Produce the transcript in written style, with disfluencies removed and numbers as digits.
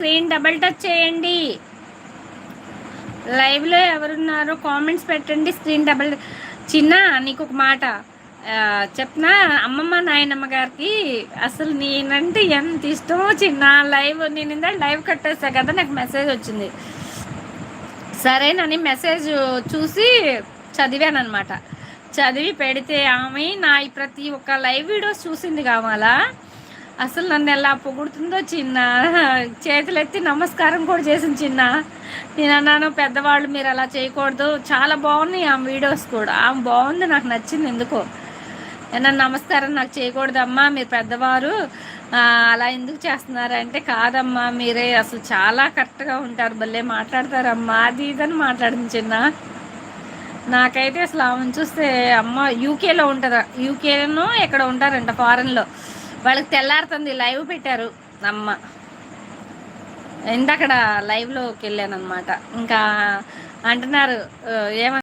Screen double touch చేయండి. లైవ్లో ఎవరున్నారు కామెంట్స్ పెట్టండి. Screen double. చిన్న నీకు ఒక మాట చెప్పనా, అమ్మమ్మ నాయనమ్మ గారికి అసలు నేనంటే ఎంత ఇష్టమో చిన్న. లైవ్ నేను ఇందా లైవ్ కట్టేసా కదా, నాకు మెసేజ్ వచ్చింది. సరేనని మెసేజ్ చూసి చదివాను అనమాట. చదివి పెడితే ఆమె నా ప్రతి ఒక్క లైవ్ వీడియోస్ చూసింది కావాలా. అసలు నన్ను ఎలా పొగుడుతుందో చిన్న. చేతులెత్తి నమస్కారం కూడా చేసింది చిన్న. నేను అన్నాను, పెద్దవాళ్ళు మీరు అలా చేయకూడదు, చాలా బాగున్నాయి ఆ వీడియోస్ కూడా. ఆమె బాగుంది, నాకు నచ్చింది ఎందుకో. నన్ను నమస్కారం నాకు చేయకూడదమ్మా, మీరు పెద్దవారు, అలా ఎందుకు చేస్తున్నారంటే, కాదమ్మా మీరే అసలు చాలా కరెక్ట్గా ఉంటారు, భలే మాట్లాడతారమ్మా, అది ఇదని మాట్లాడింది చిన్న. నాకైతే అసలు ఆమెను చూస్తే, అమ్మ యూకేలో ఉంటుందా, యూకేలో ఎక్కడ ఉంటారంట ఫారెన్లో, వాళ్ళకి తెల్లారుతుంది. లైవ్ పెట్టారు అమ్మ. ఇందక్కడ లైవ్లోకి వెళ్ళాను అనమాట. ఇంకా అంటున్నారు ఏమన్నా